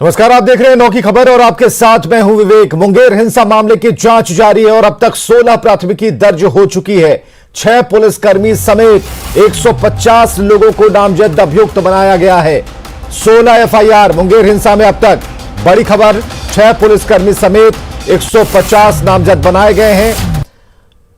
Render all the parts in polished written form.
नमस्कार, आप देख रहे हैं 9 की खबर और आपके साथ मैं हूं विवेक। मुंगेर हिंसा मामले की जांच जारी है और अब तक 16 प्राथमिकी दर्ज हो चुकी है। 6 पुलिसकर्मी समेत 150 लोगों को नामजद अभियुक्त बनाया गया है। 16 एफआईआर। मुंगेर हिंसा में अब तक बड़ी खबर, 6 पुलिसकर्मी समेत 150 नामजद बनाए गए हैं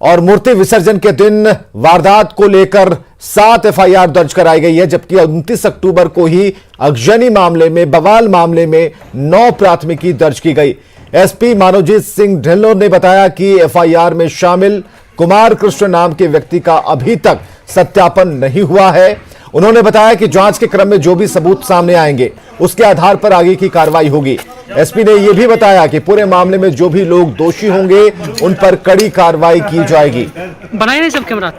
और मूर्ति विसर्जन के दिन वारदात को लेकर 7 एफआईआर दर्ज कराई गई है, जबकि 29 अक्टूबर को ही अगजनी मामले में, बवाल मामले में 9 प्राथमिकी दर्ज की गई। एसपी मानवजीत सिंह ढिल्लों ने बताया कि एफआईआर में शामिल कुमार कृष्ण नाम के व्यक्ति का अभी तक सत्यापन नहीं हुआ है। उन्होंने बताया कि जांच के क्रम में जो भी सबूत सामने आएंगे उसके आधार पर आगे की कार्रवाई होगी। एसपी ने यह भी बताया कि पूरे मामले में जो भी लोग दोषी होंगे उन पर कड़ी कार्रवाई की जाएगी। बनाए नहीं सब कैमरा।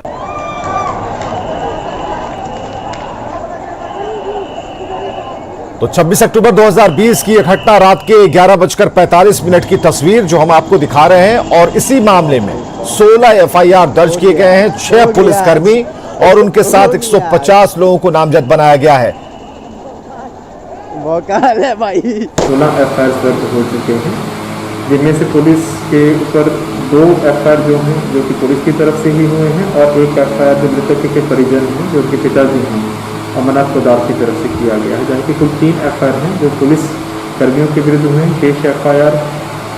तो 26 अक्टूबर 2020 की यह घटना, रात के 11:45 की तस्वीर जो हम आपको दिखा रहे हैं, और इसी मामले में 16 एफआईआर दर्ज किए गए हैं। 6 पुलिसकर्मी और उनके साथ 150 लोगों को नामजद बनाया गया है। 16 एफआईआर दर्ज हो चुके हैं, जिनमें से पुलिस के ऊपर 2 एफआईआर जो हैं जो कि पुलिस की तरफ से ही हुए हैं, और 1 एफआईआर जो मृतक के परिजन हैं जो कि पिताजी हैं अमरनाथ पोद्दार की तरफ से किया गया है, जबकि कुल 3 एफआईआर हैं जो पुलिस कर्मियों के विरुद्ध हुए हैं। शेष एफआईआर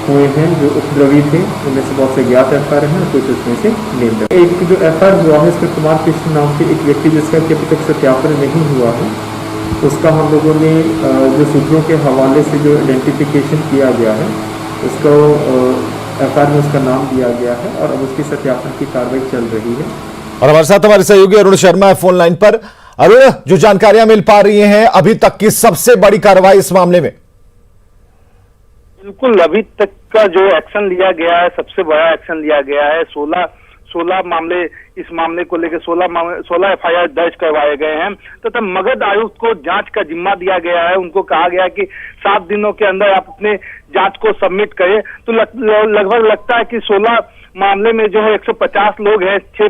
हुए हैं जो उपद्रवी थे, उनमें से बहुत से ज्ञात एफआईआर हैं और कुछ उसमें से नेम्ड। एक जो एफआईआर हुआ है इसमें कुमार कृष्ण नाम के एक व्यक्ति जिसका कि अभी तक सत्यापन नहीं हुआ है, उसका हम लोगों ने जो सूत्रों के हवाले से जो आइडेंटिफिकेशन किया गया है उसको एफआईआर में उसका नाम दिया गया है और अब उसकी सत्यापन की कार्रवाई चल रही है। और हमारे साथ हमारे सहयोगी अरुण शर्मा है फोन लाइन पर। अरुण, जो जानकारियां मिल पा रही हैं अभी तक की सबसे बड़ी कार्रवाई इस मामले में? बिल्कुल, अभी तक का जो एक्शन लिया गया है सबसे बड़ा एक्शन लिया गया है। 16 मामले, इस मामले को लेकर 16 एफआईआर दर्ज करवाए गए हैं तथा मगध आयुक्त को जांच का जिम्मा दिया गया है। उनको कहा गया कि 7 दिनों के अंदर आप अपने जांच को सबमिट करें। तो लगभग लगता है कि 16 मामले में जो है 150 लोग हैं। 6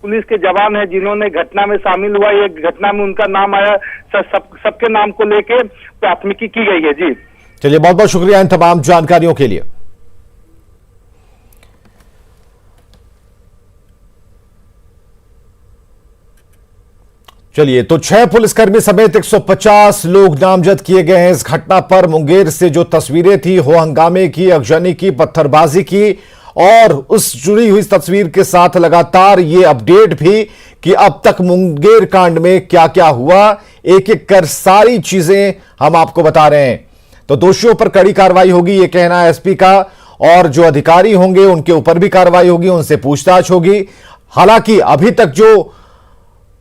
पुलिस के जवान हैं जिन्होंने घटना में शामिल हुआ। ये घटना में उनका नाम आया, सबके नाम को लेके प्राथमिकी की गई है। जी चलिए, बहुत बहुत शुक्रिया इन तमाम जानकारियों के लिए। चलिए, तो 6 पुलिसकर्मी समेत 150 लोग नामजद किए गए हैं इस घटना पर। मुंगेर से जो तस्वीरें थी, हो हंगामे की, अगजनी की, पत्थरबाजी की, और उस जुड़ी हुई तस्वीर के साथ लगातार ये अपडेट भी कि अब तक मुंगेर कांड में क्या क्या हुआ, एक एक कर सारी चीजें हम आपको बता रहे हैं। तो दोषियों पर कड़ी कार्रवाई होगी, ये कहना है एसपी का, और जो अधिकारी होंगे उनके ऊपर भी कार्रवाई होगी, उनसे पूछताछ होगी। हालांकि अभी तक जो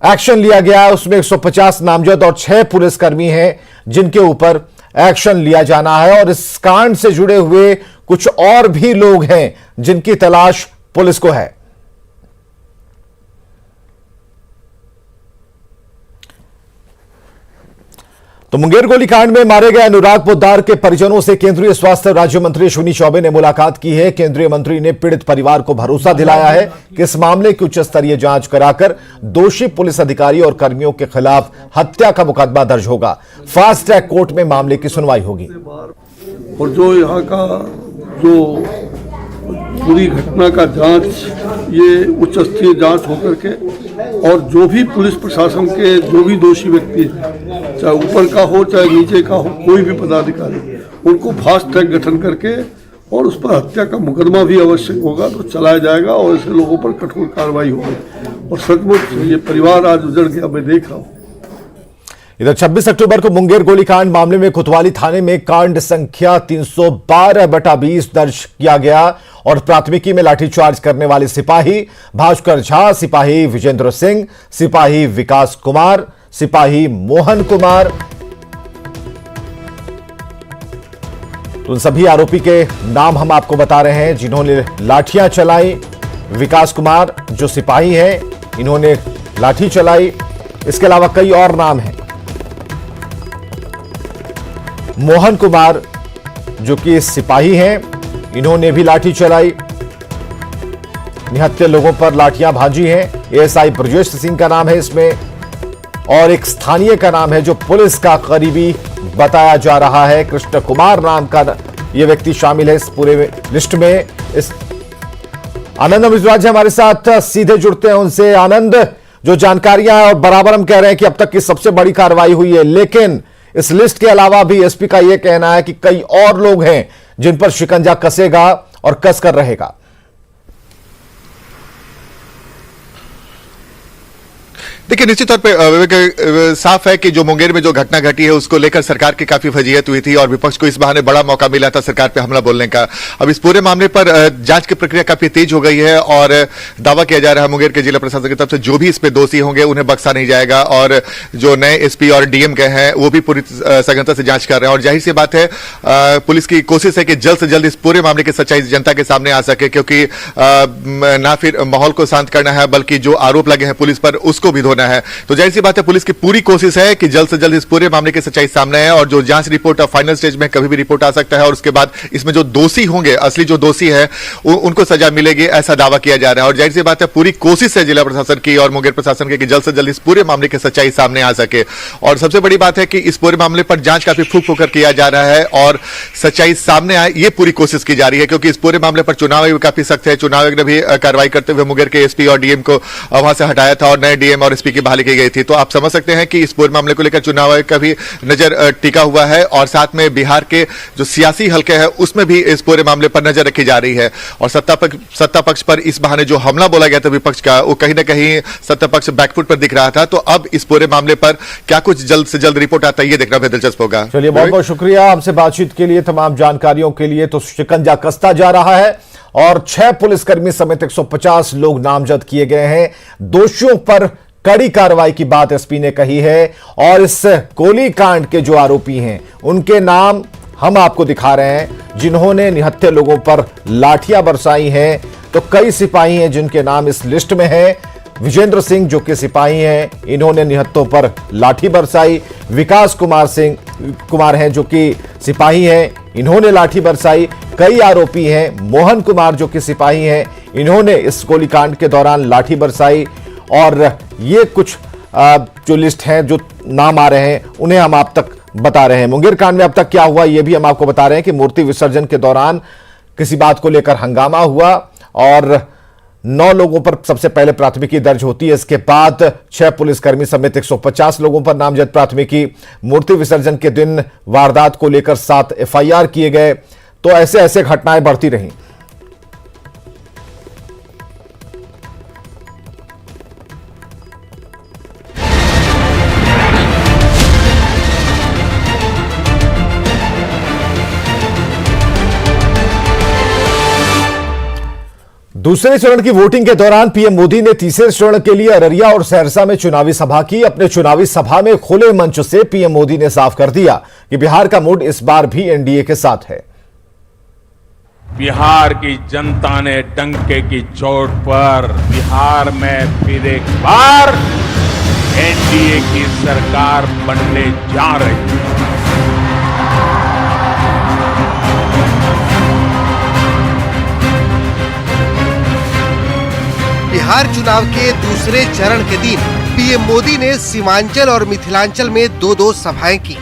एक्शन लिया गया है उसमें 150 नामजद और 6 पुलिसकर्मी हैं जिनके ऊपर एक्शन लिया जाना है, और इस कांड से जुड़े हुए कुछ और भी लोग हैं जिनकी तलाश पुलिस को है। तो मुंगेर गोलीकांड में मारे गए अनुराग पोद्दार के परिजनों से केंद्रीय स्वास्थ्य राज्य मंत्री अश्विनी चौबे ने मुलाकात की है। केंद्रीय मंत्री ने पीड़ित परिवार को भरोसा दिलाया है कि इस मामले की उच्च स्तरीय जांच कराकर दोषी पुलिस अधिकारी और कर्मियों के खिलाफ हत्या का मुकदमा दर्ज होगा। फास्ट ट्रैक कोर्ट में मामले की सुनवाई होगी। और जो यहाँ का जो पूरी घटना का जांच, ये उच्च स्तरीय जांच होकर के, और जो भी पुलिस प्रशासन के जो भी दोषी व्यक्ति हैं, चाहे ऊपर का हो चाहे नीचे का हो, कोई भी पदाधिकारी, उनको फास्ट ट्रैक गठन करके और उस पर हत्या का मुकदमा भी आवश्यक होगा तो चलाया जाएगा और ऐसे लोगों पर कठोर कार्रवाई होगी। और सचमुच ये परिवार आज उजड़ गया, मैं देख रहा हूँ। इधर 26 अक्टूबर को मुंगेर गोलीकांड मामले में कोतवाली थाने में कांड संख्या 312/20 दर्ज किया गया और प्राथमिकी में लाठीचार्ज करने वाले सिपाही भास्कर झा, सिपाही विजेंद्र सिंह, सिपाही विकास कुमार, सिपाही मोहन कुमार, तो उन सभी आरोपी के नाम हम आपको बता रहे हैं जिन्होंने लाठियां चलाई। विकास कुमार जो सिपाही हैं, इन्होंने लाठी चलाई। इसके अलावा कई और नाम हैं। मोहन कुमार जो कि सिपाही हैं, इन्होंने भी लाठी चलाई। निहत्थे लोगों पर लाठियां भाजी हैं। एएसआई ब्रजेश सिंह का नाम है इसमें, और एक स्थानीय का नाम है जो पुलिस का करीबी बताया जा रहा है। कृष्ण कुमार नाम का यह व्यक्ति शामिल है इस पूरे लिस्ट में। इस आनंद मिश्राज हमारे साथ सीधे जुड़ते हैं उनसे। आनंद, जो जानकारियां और बराबर हम कह रहे हैं कि अब तक की सबसे बड़ी कार्रवाई हुई है, लेकिन इस लिस्ट के अलावा भी एसपी का यह कहना है कि कई और लोग हैं जिन पर शिकंजा कसेगा और कस कर रहेगा। देखिए, निश्चित तौर पे साफ है कि जो मुंगेर में जो घटना घटी है उसको लेकर सरकार की काफी फजीहत हुई थी और विपक्ष को इस बहाने बड़ा मौका मिला था सरकार पे हमला बोलने का। अब इस पूरे मामले पर जांच की प्रक्रिया काफी तेज हो गई है और दावा किया जा रहा है मुंगेर के जिला प्रशासन की तरफ से जो भी इस पे दोषी होंगे उन्हें बख्शा नहीं जाएगा और जो नए एसपी और डीएम गए हैं वो भी पूरी सघनता से जांच कर रहे हैं। और जाहिर सी बात है पुलिस की कोशिश है कि जल्द से जल्द इस पूरे मामले की सच्चाई जनता के सामने आ सके, क्योंकि ना फिर माहौल को शांत करना है बल्कि जो आरोप लगे हैं पुलिस पर उसको भी धोना है। तो जाहिर सी बात है पुलिस की पूरी कोशिश है कि जल्द से जल्द इस पूरे मामले की सच्चाई सामने आए और जो जांच रिपोर्ट फाइनल स्टेज में कभी भी रिपोर्ट आ सकता है और उसके बाद इसमें जो दोषी होंगे, असली जो दोषी है उनको सजा मिलेगी, ऐसा दावा किया जा रहा है। और जाहिर सी बात है पूरी कोशिश है जिला प्रशासन की और मुंगेर प्रशासन की कि जल्द से जल्द इस पूरे मामले की सच्चाई सामने आ सके। और सबसे बड़ी बात है कि इस पूरे मामले पर जांच काफी फूक फूक कर किया जा रहा है और सच्चाई सामने आए ये पूरी कोशिश की जा रही है, क्योंकि इस पूरे मामले पर चुनाव आयोग काफी सख्त है। चुनाव आयोग ने भी कार्रवाई करते हुए मुंगेर के एसपी और डीएम को वहां से हटाया था और नए डीएम और एसपी की बहाली की गई थी। तो आप समझ सकते हैं कि इस पूरे मामले को लेकर चुनाव आयोग का भी नजर टिका हुआ है और साथ में बिहार के जो सियासी हलके हैं उसमें भी इस पूरे मामले पर नजर रखी जा रही है। और सत्ता पक्ष पर इस बहाने जो हमला बोला गया था विपक्ष का, वो कहीं ना कहीं सत्ता पक्ष बैकफुट पर दिख रहा था। तो अब इस पूरे मामले पर क्या कुछ जल्द से जल्द रिपोर्ट आता है ये देखना भी दिलचस्प होगा। चलिए, बहुत बहुत शुक्रिया हमसे बातचीत के लिए, तमाम जानकारियों के लिए। तो शिकंजा कसता जा रहा है और 6 पुलिसकर्मी समेत 150 लोग नामजद किए गए हैं। दोषियों पर कड़ी कार्रवाई की बात एसपी ने कही है और इस गोली कांड के जो आरोपी हैं उनके नाम हम आपको दिखा रहे हैं, जिन्होंने निहत्थे लोगों पर लाठियां बरसाई हैं। तो कई सिपाही हैं जिनके नाम इस लिस्ट में है। विजेंद्र सिंह जो कि सिपाही हैं, इन्होंने निहत्थों पर लाठी बरसाई। विकास कुमार हैं जो कि सिपाही हैं, इन्होंने लाठी बरसाई। कई आरोपी हैं। मोहन कुमार जो कि सिपाही हैं, इन्होंने इस गोलीकांड के दौरान लाठी बरसाई। और ये कुछ जो लिस्ट है, जो नाम आ रहे हैं, उन्हें हम आप तक बता रहे हैं। मुंगेर कांड में अब तक क्या हुआ ये भी हम आपको बता रहे हैं कि मूर्ति विसर्जन के दौरान किसी बात को लेकर हंगामा हुआ और 9 लोगों पर सबसे पहले प्राथमिकी दर्ज होती है। इसके बाद 6 पुलिसकर्मी समेत 150 लोगों पर नामजद प्राथमिकी। मूर्ति विसर्जन के दिन वारदात को लेकर 7 एफआईआर किए गए। तो ऐसे ऐसे घटनाएं बढ़ती रहीं। दूसरे चरण की वोटिंग के दौरान पीएम मोदी ने तीसरे चरण के लिए अररिया और सहरसा में चुनावी सभा की। अपने चुनावी सभा में खुले मंच से पीएम मोदी ने साफ कर दिया कि बिहार का मूड इस बार भी एनडीए के साथ है। बिहार की जनता ने डंके की चोट पर बिहार में फिर एक बार एनडीए की सरकार बनने जा रही है। बिहार चुनाव के दूसरे चरण के दिन पीएम मोदी ने सीमांचल और मिथिलांचल में 2-2 सभाएं की।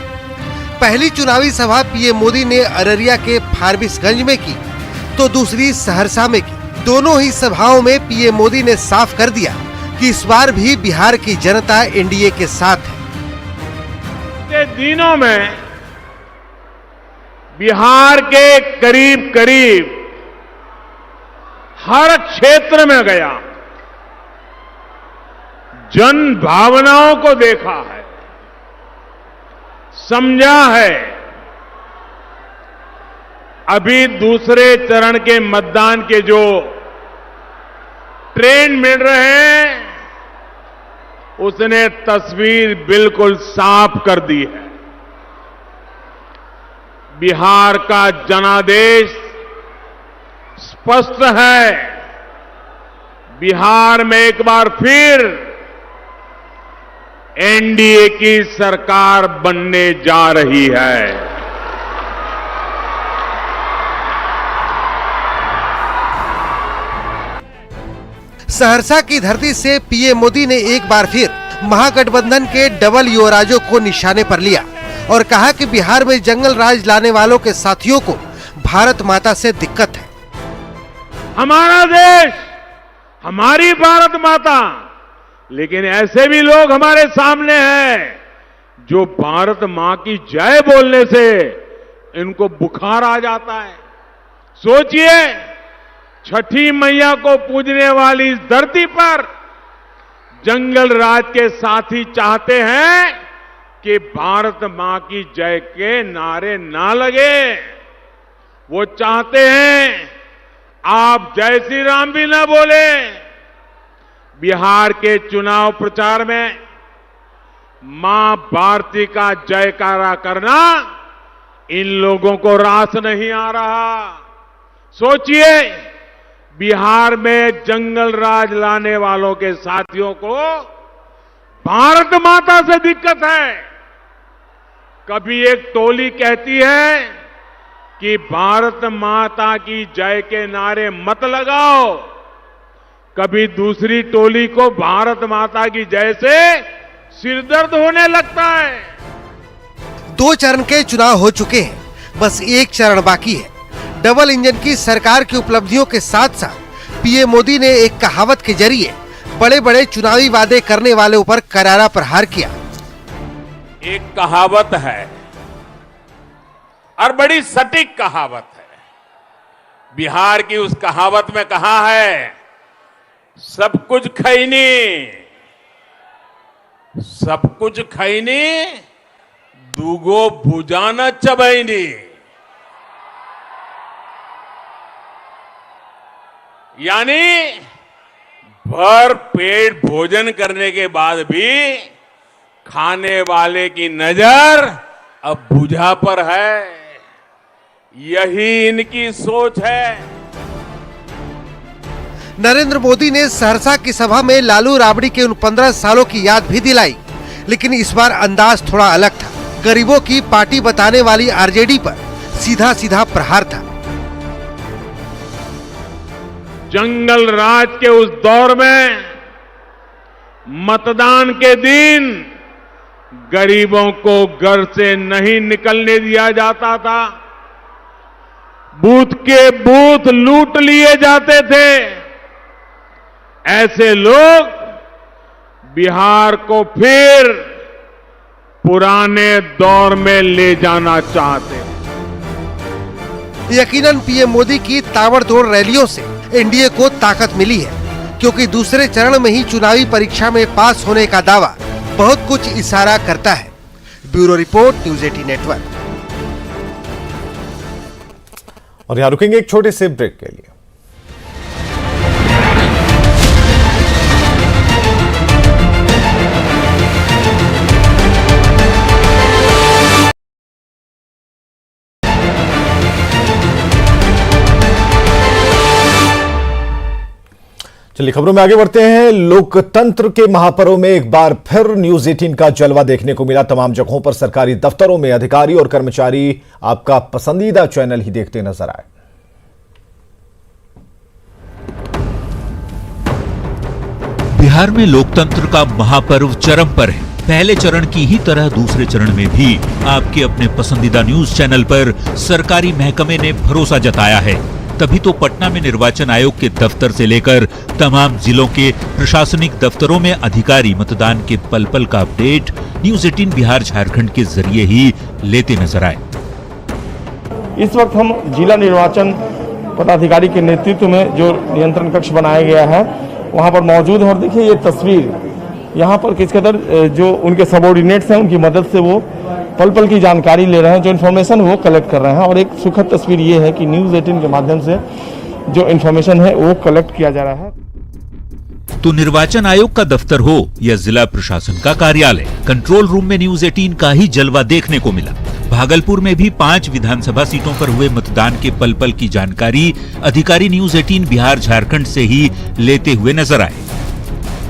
पहली चुनावी सभा पीएम मोदी ने अररिया के फारबिसगंज में की तो दूसरी सहरसा में की। दोनों ही सभाओं में पीएम मोदी ने साफ कर दिया कि इस बार भी बिहार की जनता एनडीए के साथ है। दिनों में बिहार के करीब करीब हर क्षेत्र में गया, जन भावनाओं को देखा है, समझा है। अभी दूसरे चरण के मतदान के जो ट्रेंड मिल रहे हैं उसने तस्वीर बिल्कुल साफ कर दी है। बिहार का जनादेश स्पष्ट है। बिहार में एक बार फिर एनडीए की सरकार बनने जा रही है। सहरसा की धरती से पीएम मोदी ने एक बार फिर महागठबंधन के डबल युवराजों को निशाने पर लिया और कहा कि बिहार में जंगल राज लाने वालों के साथियों को भारत माता से दिक्कत है। हमारा देश, हमारी भारत माता, लेकिन ऐसे भी लोग हमारे सामने हैं जो भारत मां की जय बोलने से इनको बुखार आ जाता है। सोचिए, छठी मैया को पूजने वाली इस धरती पर जंगल राज के साथी चाहते हैं कि भारत मां की जय के नारे ना लगे। वो चाहते हैं आप जय श्री राम भी ना बोले। बिहार के चुनाव प्रचार में मां भारती का जयकारा करना इन लोगों को रास नहीं आ रहा। सोचिए, बिहार में जंगल राज लाने वालों के साथियों को भारत माता से दिक्कत है। कभी एक टोली कहती है कि भारत माता की जय के नारे मत लगाओ, कभी दूसरी टोली को भारत माता की जय से सिरदर्द होने लगता है। 2 चरण के चुनाव हो चुके हैं, बस एक चरण बाकी है। डबल इंजन की सरकार की उपलब्धियों के साथ साथ पीएम मोदी ने एक कहावत के जरिए बड़े बड़े चुनावी वादे करने वालों पर करारा प्रहार किया। एक कहावत है और बड़ी सटीक कहावत है। बिहार की उस कहावत में कहा है, सब कुछ खैनी, सब कुछ खैनी, दूगो भुजाना चबैनी। यानी भर पेट भोजन करने के बाद भी खाने वाले की नजर अब भुजा पर है। यही इनकी सोच है। नरेंद्र मोदी ने सहरसा की सभा में लालू राबड़ी के उन 15 सालों की याद भी दिलाई, लेकिन इस बार अंदाज थोड़ा अलग था। गरीबों की पार्टी बताने वाली आरजेडी पर सीधा सीधा प्रहार था। जंगल राज के उस दौर में मतदान के दिन गरीबों को घर से नहीं निकलने दिया जाता था। बूथ के बूथ लूट लिए जाते थे। ऐसे लोग बिहार को फिर पुराने दौर में ले जाना चाहते हैं। यकीनन पीएम मोदी की ताबड़तोड़ रैलियों से एनडीए को ताकत मिली है, क्योंकि दूसरे चरण में ही चुनावी परीक्षा में पास होने का दावा बहुत कुछ इशारा करता है। Bureau report, news 18 network. और यहां रुकेंगे एक छोटे से ब्रेक के लिए। चलिए खबरों में आगे बढ़ते हैं। लोकतंत्र के महापर्व में एक बार फिर न्यूज 18 का जलवा देखने को मिला। तमाम जगहों पर सरकारी दफ्तरों में अधिकारी और कर्मचारी आपका पसंदीदा चैनल ही देखते नजर आए। बिहार में लोकतंत्र का महापर्व चरम पर है। पहले चरण की ही तरह दूसरे चरण में भी आपके अपने पसंदीदा न्यूज चैनल पर सरकारी महकमे ने भरोसा जताया है। तभी तो पटना में निर्वाचन आयोग के दफ्तर से लेकर तमाम जिलों के प्रशासनिक दफ्तरों में अधिकारी मतदान के पल पल का अपडेट न्यूज 18 बिहार झारखंड के जरिए ही लेते नजर आए। इस वक्त हम जिला निर्वाचन पदाधिकारी के नेतृत्व में जो नियंत्रण कक्ष बनाया गया है वहां पर मौजूद है। और देखिए ये तस्वीर यहाँ पर किस कदर जो उनके सबॉर्डिनेट्स हैं उनकी मदद से वो पल पल की जानकारी ले रहे हैं, जो इन्फॉर्मेशन वो कलेक्ट कर रहे हैं। और एक सुखद तस्वीर ये है कि न्यूज़ 18 के माध्यम से जो इन्फॉर्मेशन है वो कलेक्ट किया जा रहा है। तो निर्वाचन आयोग का दफ्तर हो या जिला प्रशासन का कार्यालय, कंट्रोल रूम में न्यूज 18 का ही जलवा देखने को मिला। भागलपुर में भी 5 विधानसभा सीटों पर हुए मतदान के पल पल की जानकारी अधिकारी न्यूज 18 बिहार झारखंड से ही लेते हुए नजर आए।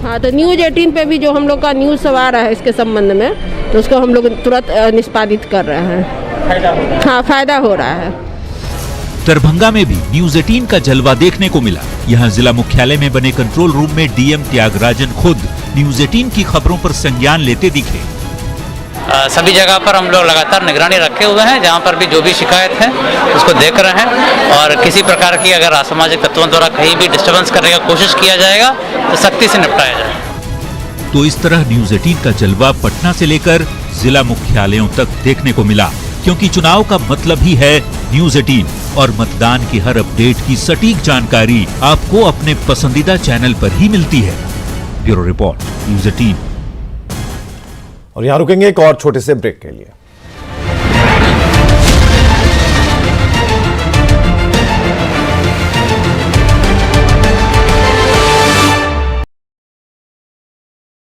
हाँ, तो न्यूज 18 पे भी जो हम लोग का न्यूज सब आ रहा है इसके संबंध में, तो उसको हम लोग तुरंत निष्पादित कर रहे हैं। हाँ, फायदा हो रहा है। दरभंगा में भी न्यूज 18 का जलवा देखने को मिला। यहाँ जिला मुख्यालय में बने कंट्रोल रूम में डीएम त्यागराजन खुद न्यूज 18 की खबरों पर संज्ञान लेते दिखे। सभी जगह पर हम लोग लगातार निगरानी रखे हुए हैं, जहां पर भी जो भी शिकायत है उसको देख रहे हैं और किसी प्रकार की अगर असामाजिक तत्वों द्वारा कहीं भी डिस्टर्बेंस करने की कोशिश किया जाएगा तो सख्ती से निपटाया जाएगा। तो इस तरह न्यूज 18 का जलवा पटना से लेकर जिला मुख्यालयों तक देखने को मिला, क्योंकि चुनाव का मतलब ही है न्यूज 18 और मतदान की हर अपडेट की सटीक जानकारी आपको अपने पसंदीदा चैनल पर ही मिलती है। Bureau report, news 18। और यहां रुकेंगे एक और छोटे से ब्रेक के लिए।